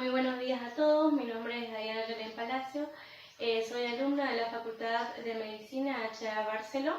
Muy buenos días a todos, mi nombre es Diana Yolén Palacio, soy alumna de la Facultad de Medicina HA Barceló,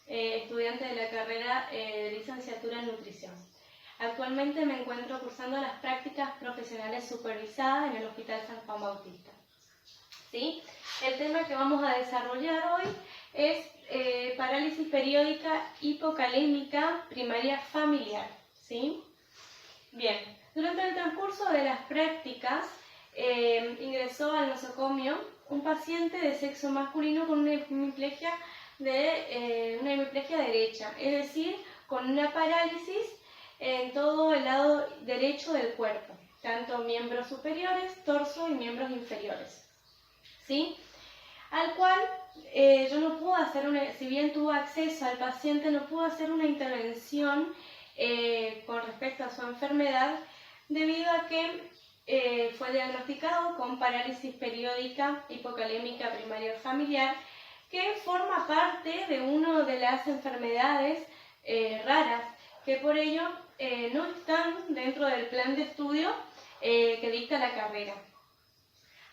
estudiante de la carrera de licenciatura en nutrición. Actualmente me encuentro cursando las prácticas profesionales supervisadas en el Hospital San Juan Bautista. ¿Sí? El tema que vamos a desarrollar hoy es parálisis periódica hipocalémica primaria familiar. ¿Sí? Bien, durante el transcurso de las prácticas ingresó al nosocomio un paciente de sexo masculino con una hemiplegia derecha, es decir, con una parálisis en todo el lado derecho del cuerpo, tanto miembros superiores, torso y miembros inferiores. ¿Sí? Al cual yo no pude hacer si bien tuve acceso al paciente, no pude hacer una intervención con respecto a su enfermedad, debido a que fue diagnosticado con parálisis periódica hipocalémica primaria familiar, que forma parte de una de las enfermedades raras, que por ello no están dentro del plan de estudio que dicta la carrera.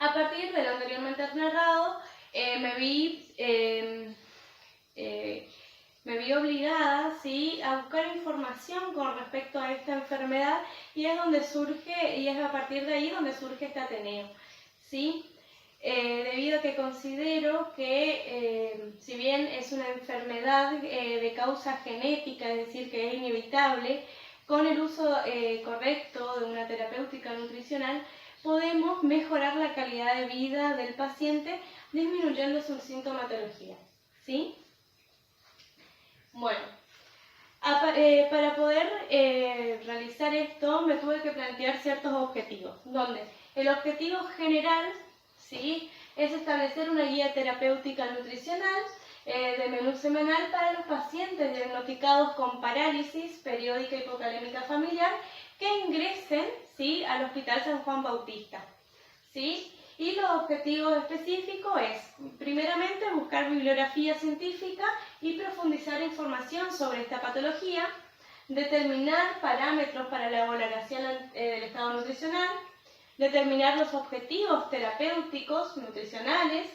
A partir de lo anteriormente narrado, me vi obligada, ¿sí?, a buscar información con respecto a esta enfermedad, y es a partir de ahí donde surge este Ateneo, ¿sí? Debido a que considero que si bien es una enfermedad de causa genética, es decir, que es inevitable, con el uso correcto de una terapéutica nutricional podemos mejorar la calidad de vida del paciente disminuyendo su sintomatología, ¿sí? Bueno, para poder realizar esto me tuve que plantear ciertos objetivos, donde el objetivo general, ¿sí?, es establecer una guía terapéutica nutricional de menú semanal para los pacientes diagnosticados con parálisis periódica hipocalémica familiar que ingresen, ¿sí?, al Hospital San Juan Bautista, ¿sí? Y los objetivos específicos es, primeramente, buscar bibliografía científica y profundizar información sobre esta patología, determinar parámetros para la valoración del estado nutricional, determinar los objetivos terapéuticos nutricionales,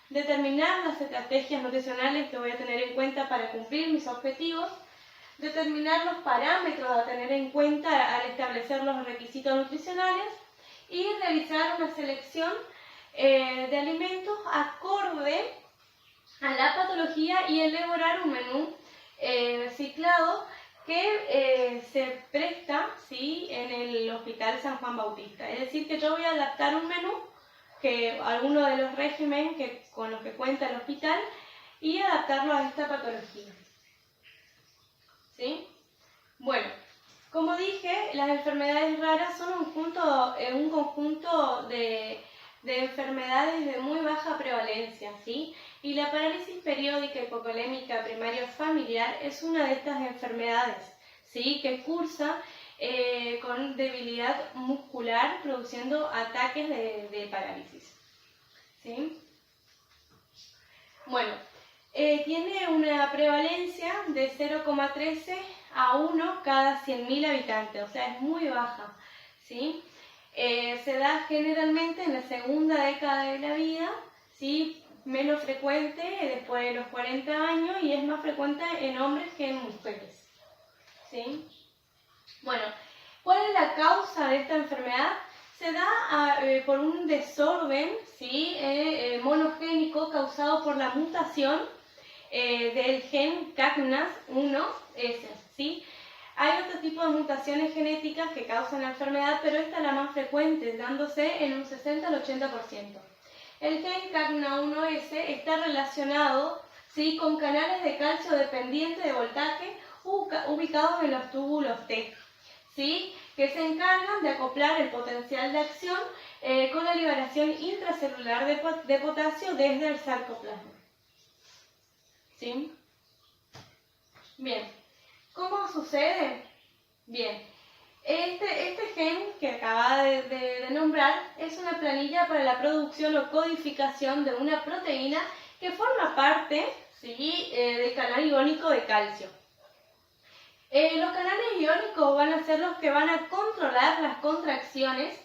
determinar las estrategias nutricionales que voy a tener en cuenta para cumplir mis objetivos, determinar los parámetros a tener en cuenta al establecer los requisitos nutricionales y realizar una selección de alimentos acorde a la patología y elaborar un menú ciclado que se presta, ¿sí?, en el Hospital San Juan Bautista. Es decir, que yo voy a adaptar un menú, alguno de los regímenes con los que cuenta el hospital, y adaptarlo a esta patología. ¿Sí? Bueno, como dije, las enfermedades raras son un conjunto de enfermedades de muy baja prevalencia, ¿sí? Y la parálisis periódica hipocalémica primaria familiar es una de estas enfermedades, ¿sí?, que cursa con debilidad muscular, produciendo ataques de parálisis, ¿sí? Bueno, tiene una prevalencia de 0,13 a 1 cada 100.000 habitantes, o sea, es muy baja, ¿sí? Se da generalmente en la segunda década de la vida, ¿sí?, menos frecuente después de los 40 años y es más frecuente en hombres que en mujeres, ¿sí? Bueno, ¿cuál es la causa de esta enfermedad? Se da por un desorden, ¿sí?, monogénico causado por la mutación del gen CACNAS1S, ¿sí? Hay otro tipo de mutaciones genéticas que causan la enfermedad, pero esta es la más frecuente, dándose en un 60 al 80%. El gen CACNA1S está relacionado, ¿sí?, con canales de calcio dependiente de voltaje ubicados en los túbulos T, ¿sí?, que se encargan de acoplar el potencial de acción con la liberación intracelular de potasio desde el sarcoplasma. ¿Sí? Bien, ¿cómo sucede? Bien, este gen que acaba de nombrar es una planilla para la producción o codificación de una proteína que forma parte, ¿sí?, del canal iónico de calcio. Los canales iónicos van a ser los que van a controlar las contracciones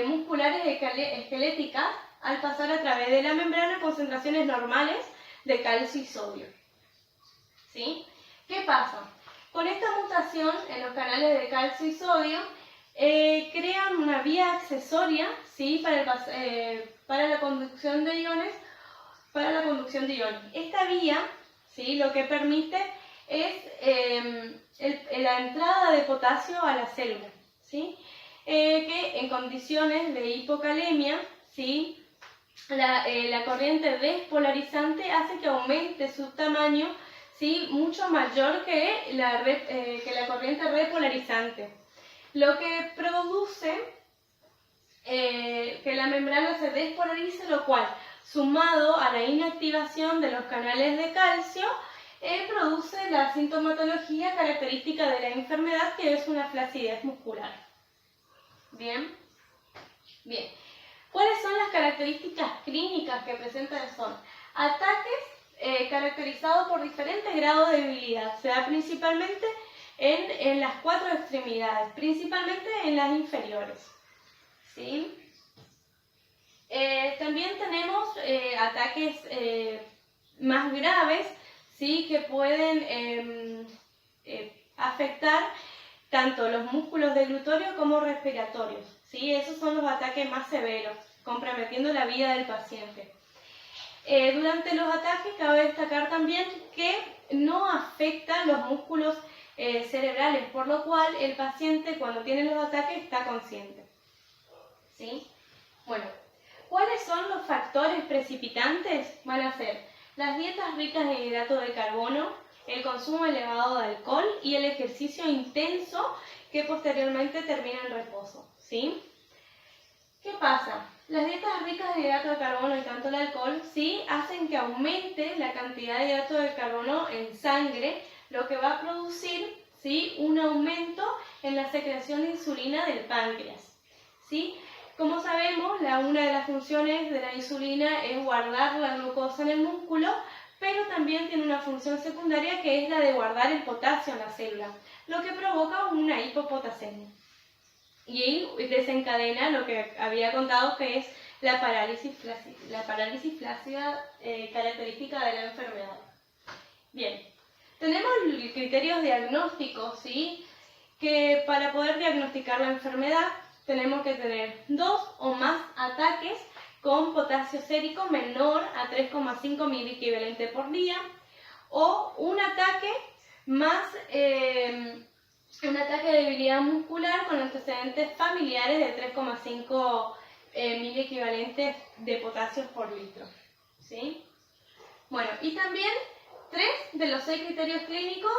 musculares esqueléticas al pasar a través de la membrana concentraciones normales de calcio y sodio. ¿Sí? ¿Qué pasa? Con esta mutación en los canales de calcio y sodio crean una vía accesoria, ¿sí? para la conducción de iones. Esta vía, ¿sí? Lo que permite es la entrada de potasio a la célula, ¿sí? Que en condiciones de hipocalemia, ¿sí? La corriente despolarizante hace que aumente su tamaño, ¿sí? Mucho mayor que la corriente repolarizante, lo que produce que la membrana se despolarice, lo cual, sumado a la inactivación de los canales de calcio, produce la sintomatología característica de la enfermedad, que es una flacidez muscular. Bien. ¿Cuáles son las características clínicas que presentan? Son ataques caracterizados por diferentes grados de debilidad. Se da principalmente en las 4 extremidades, principalmente en las inferiores. ¿Sí? También tenemos ataques más graves, ¿sí? Que pueden afectar tanto los músculos del glutorio como respiratorios, ¿sí? Esos son los ataques más severos, comprometiendo la vida del paciente. Durante los ataques cabe destacar también que no afectan los músculos cerebrales, por lo cual el paciente cuando tiene los ataques está consciente. ¿Sí? Bueno, ¿cuáles son los factores precipitantes? Van a ser las dietas ricas en hidratos de carbono, el consumo elevado de alcohol y el ejercicio intenso que posteriormente termina en reposo. ¿Sí? ¿Qué pasa? Las dietas ricas en hidratos de carbono y tanto el alcohol, ¿sí? Hacen que aumente la cantidad de hidratos de carbono en sangre, lo que va a producir, ¿sí? Un aumento en la secreción de insulina del páncreas. ¿Sí? Como sabemos, una de las funciones de la insulina es guardar la glucosa en el músculo, pero también tiene una función secundaria que es la de guardar el potasio en la célula, lo que provoca una hipopotasemia. Y ahí desencadena lo que había contado, que es la parálisis flácida característica de la enfermedad. Bien, tenemos criterios diagnósticos, ¿sí? Que para poder diagnosticar la enfermedad tenemos que tener 2 o más ataques con potasio sérico menor a 3,5 miliequivalente por día, o un ataque de debilidad muscular con antecedentes familiares de 3,5 miliequivalentes de potasio por litro. ¿Sí? Bueno, y también 3 de los 6 criterios clínicos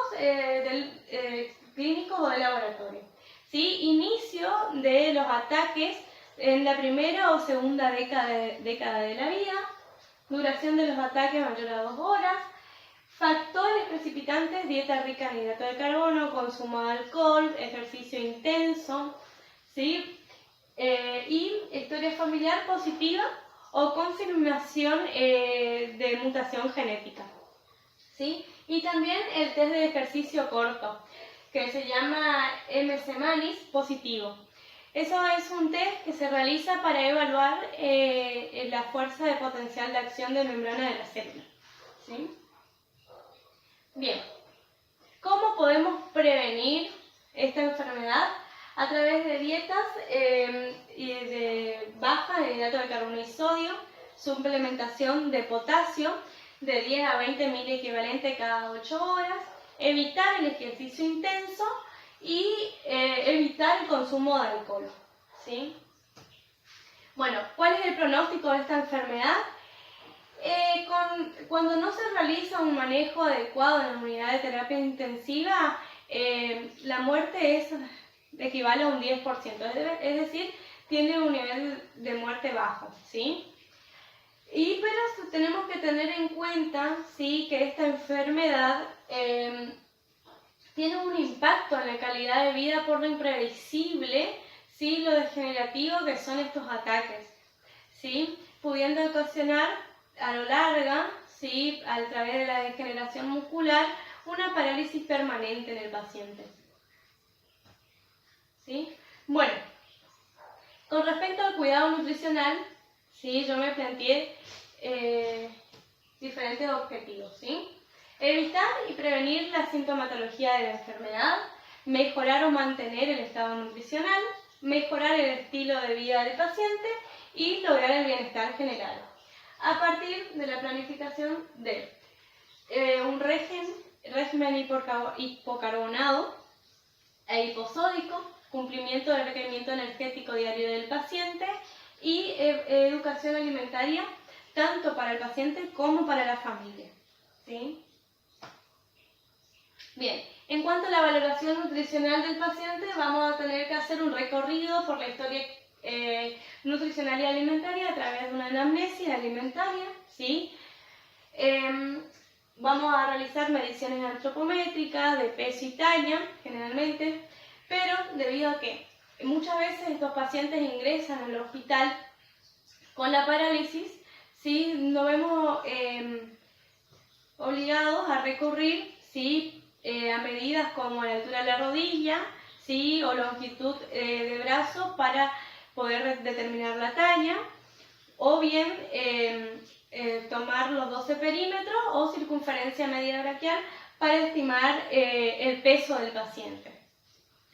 clínicos o de laboratorio. ¿Sí? Inicio de los ataques en la primera o segunda década de la vida, duración de los ataques mayor a 2 horas, factores precipitantes, dieta rica en hidrato de carbono, consumo de alcohol, ejercicio intenso, ¿sí? Y historia familiar positiva o confirmación de mutación genética. ¿Sí? Y también el test de ejercicio corto, que se llama MC-MANIS positivo. Eso es un test que se realiza para evaluar la fuerza de potencial de acción de membrana de la célula. ¿Sí? Bien, ¿cómo podemos prevenir esta enfermedad? A través de dietas bajas en hidratos de carbono y sodio, suplementación de potasio de 10 a 20 miliequivalente cada 8 horas, evitar el ejercicio intenso y evitar el consumo de alcohol. ¿Sí? Bueno, ¿cuál es el pronóstico de esta enfermedad? Cuando no se realiza un manejo adecuado en la unidad de terapia intensiva, la muerte equivale a un 10%, es decir, tiene un nivel de muerte bajo, ¿sí? Pero tenemos que tener en cuenta, ¿sí?, que esta enfermedad tiene un impacto en la calidad de vida por lo imprevisible, ¿sí?, lo degenerativo que son estos ataques, ¿sí?, pudiendo ocasionar a lo largo, ¿sí?, a través de la degeneración muscular, una parálisis permanente en el paciente. ¿Sí? Bueno, Con respecto al cuidado nutricional, ¿sí? Yo me planteé diferentes objetivos, ¿sí? Evitar y prevenir la sintomatología de la enfermedad, mejorar o mantener el estado nutricional, mejorar el estilo de vida del paciente y lograr el bienestar general, a partir de la planificación de un régimen hipocarbonado e hiposódico, cumplimiento del requerimiento energético diario del paciente y educación alimentaria tanto para el paciente como para la familia, ¿sí? Bien, en cuanto a la valoración nutricional del paciente, vamos a tener que hacer un recorrido por la historia nutricional y alimentaria a través de una anamnesis alimentaria, ¿sí? Vamos a realizar mediciones antropométricas de peso y talla, generalmente, pero debido a que muchas veces estos pacientes ingresan al hospital con la parálisis, ¿sí? Nos vemos obligados a recurrir, ¿sí? A medidas como la altura de la rodilla, ¿sí? O longitud de brazo para poder determinar la talla, o bien tomar los 12 perímetros o circunferencia media braquial para estimar el peso del paciente,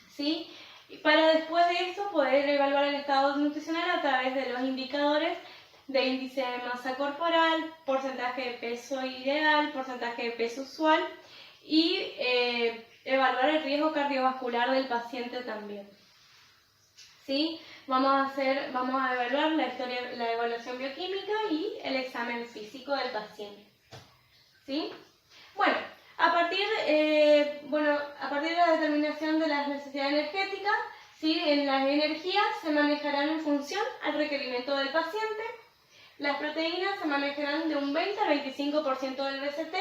¿sí? Y para después de eso poder evaluar el estado nutricional a través de los indicadores de índice de masa corporal, porcentaje de peso ideal, porcentaje de peso usual y evaluar el riesgo cardiovascular del paciente también, ¿sí? Vamos a evaluar la evaluación bioquímica y el examen físico del paciente, ¿sí? Bueno, a partir de la determinación de las necesidades energéticas, ¿sí? En las energías se manejarán en función al requerimiento del paciente. Las proteínas se manejarán de un 20 al 25% del BCT,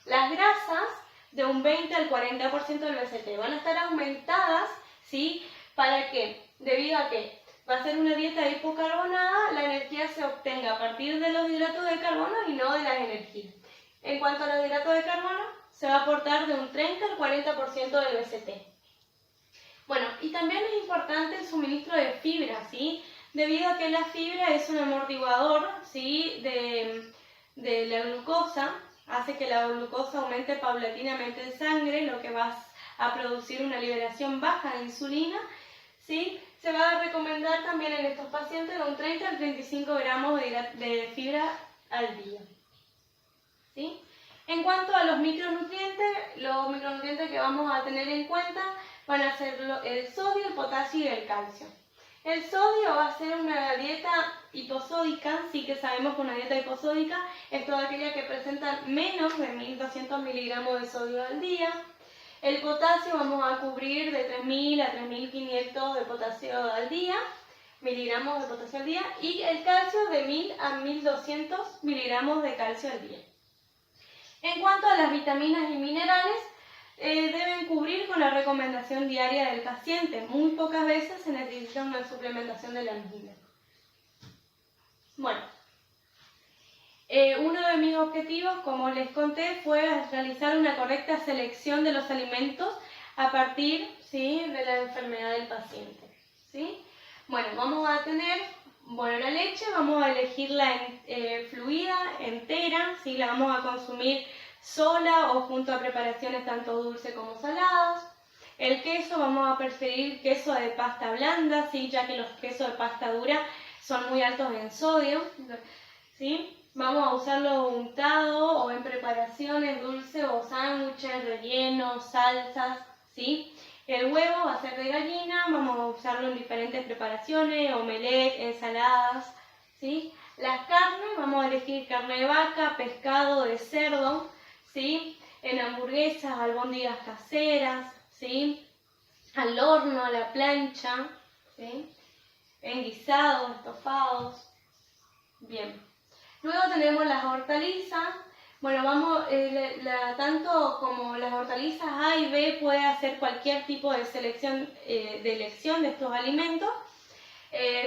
las grasas de un 20 al 40% del BCT. Van a estar aumentadas, ¿sí? ¿Para qué? Debido a que va a ser una dieta hipocarbonada, la energía se obtenga a partir de los hidratos de carbono y no de las energías. En cuanto a los hidratos de carbono, se va a aportar de un 30 al 40% del BCT. Bueno, y también es importante el suministro de fibra, ¿sí? Debido a que la fibra es un amortiguador, ¿sí? de la glucosa, hace que la glucosa aumente paulatinamente en sangre, lo que va a producir una liberación baja de insulina, ¿sí? Se va a recomendar también en estos pacientes de un 30 al 35 gramos de fibra al día, ¿sí? En cuanto a los micronutrientes que vamos a tener en cuenta van a ser el sodio, el potasio y el calcio. El sodio va a ser una dieta hiposódica, sí que sabemos que una dieta hiposódica es toda aquella que presenta menos de 1200 miligramos de sodio al día. El potasio vamos a cubrir de 3000 a 3500 de potasio al día, miligramos de potasio al día, y el calcio de 1000 a 1200 miligramos de calcio al día. En cuanto a las vitaminas y minerales, deben cubrir con la recomendación diaria del paciente. Muy pocas veces se necesita una suplementación de la misma. Bueno, uno de mis objetivos, como les conté, fue realizar una correcta selección de los alimentos a partir, ¿sí? de la enfermedad del paciente, ¿sí? Bueno, vamos a tener, la leche vamos a elegirla fluida, entera, ¿sí? La vamos a consumir sola o junto a preparaciones tanto dulces como saladas. El queso vamos a preferir queso de pasta blanda, ¿sí? Ya que los quesos de pasta dura son muy altos en sodio, ¿sí? Vamos a usarlo untado o en preparaciones dulces o sándwiches, rellenos, salsas, ¿sí? El huevo va a ser de gallina, vamos a usarlo en diferentes preparaciones, omelette, ensaladas, ¿sí? Las carnes, vamos a elegir carne de vaca, pescado, de cerdo, ¿sí? En hamburguesas, albóndigas caseras, ¿sí? Al horno, a la plancha, ¿sí? En guisados, estofados. Bien. Luego tenemos las hortalizas. Bueno, tanto como las hortalizas A y B puede hacer cualquier tipo de elección de estos alimentos.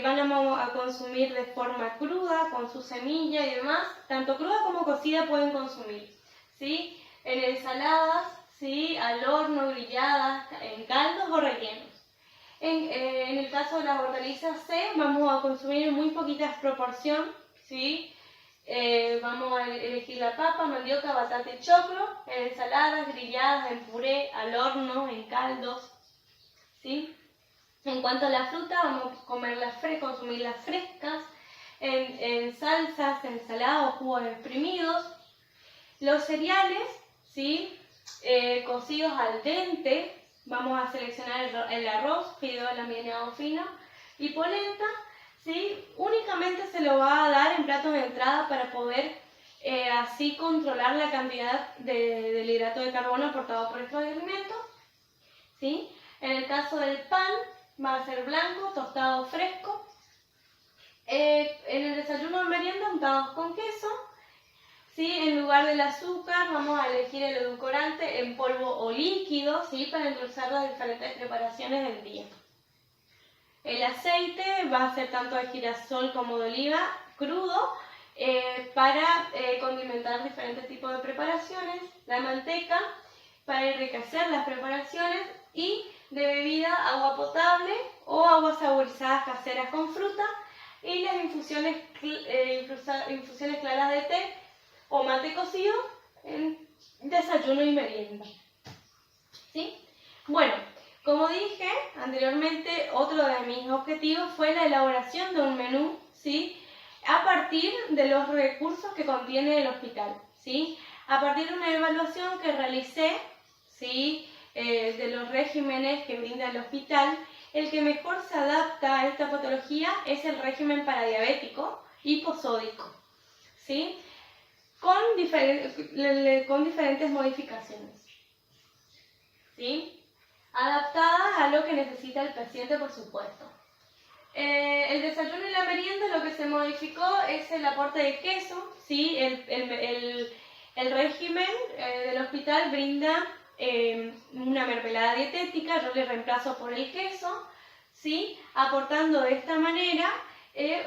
Vamos a consumir de forma cruda, con su semilla y demás. Tanto cruda como cocida pueden consumir, ¿sí? En ensaladas, ¿sí? Al horno, grilladas, en caldos o rellenos. En el caso de las hortalizas C, vamos a consumir en muy poquitas proporción, ¿sí? Vamos a elegir la papa, mandioca, batata y choclo, en ensaladas, grilladas, en puré, al horno, en caldos, ¿sí? En cuanto a la fruta, vamos a consumirlas frescas, en salsas, ensaladas o jugos exprimidos. Los cereales, ¿sí? Cocidos al dente, vamos a seleccionar el arroz, fideo laminado fino y polenta, ¿sí? Únicamente se lo va a dar en platos de entrada para poder así controlar la cantidad del hidrato de carbono aportado por estos alimentos, ¿sí? En el caso del pan, va a ser blanco, tostado, fresco. En el desayuno o merienda, untados con queso. ¿Sí? En lugar del azúcar, vamos a elegir el edulcorante en polvo o líquido, ¿sí? Para endulzar las diferentes preparaciones del día. El aceite va a ser tanto de girasol como de oliva crudo para condimentar diferentes tipos de preparaciones. La manteca para enriquecer las preparaciones y de bebida agua potable o aguas saborizadas caseras con fruta y las infusiones claras de té o mate cocido en desayuno y merienda. ¿Sí? Bueno, como dije anteriormente, otro de mis objetivos fue la elaboración de un menú, ¿sí? A partir de los recursos que contiene el hospital, ¿sí? A partir de una evaluación que realicé, ¿sí? De los regímenes que brinda el hospital, el que mejor se adapta a esta patología es el régimen paradiabético hiposódico, ¿sí? Con diferentes modificaciones, ¿sí? Adaptadas a lo que necesita el paciente, por supuesto. El desayuno y la merienda, lo que se modificó es el aporte de queso, ¿sí? El régimen del hospital brinda una mermelada dietética, yo le reemplazo por el queso, ¿sí? Aportando de esta manera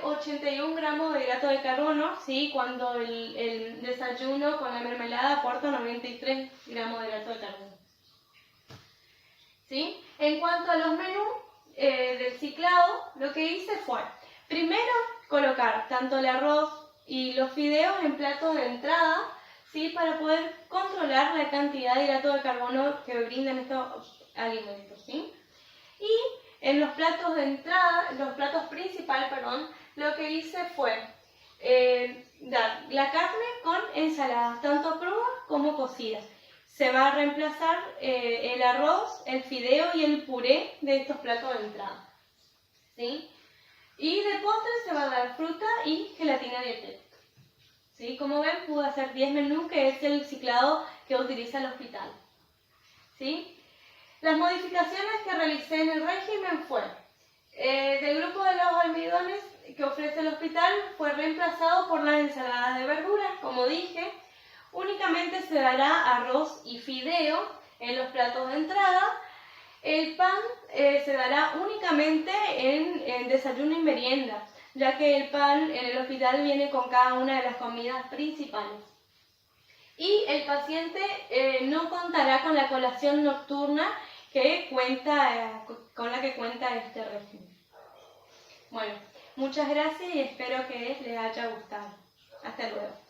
81 gramos de hidrato de carbono, ¿sí? Cuando el desayuno con la mermelada aporta 93 gramos de hidrato de carbono, ¿sí? En cuanto a los menús del ciclado, lo que hice fue, primero, colocar tanto el arroz y los fideos en platos de entrada, ¿sí? Para poder controlar la cantidad de hidrato de carbono que brindan estos alimentos, ¿sí? Y en los platos de entrada, los platos principales, lo que hice fue dar la carne con ensaladas, tanto crudas como cocidas. Se va a reemplazar el arroz, el fideo y el puré de estos platos de entrada, ¿sí? Y de postre se va a dar fruta y gelatina dietética, ¿sí? Como ven, pude hacer 10 menús, que es el ciclado que utiliza el hospital, ¿sí? Las modificaciones que realicé en el régimen fue, del grupo de los almidones que ofrece el hospital fue reemplazado por las ensaladas de verduras, como dije. Únicamente se dará arroz y fideo en los platos de entrada. El pan se dará únicamente en desayuno y merienda, ya que el pan en el hospital viene con cada una de las comidas principales. Y el paciente no contará con la colación nocturna con la que cuenta este régimen. Bueno, muchas gracias y espero que les haya gustado. Hasta luego.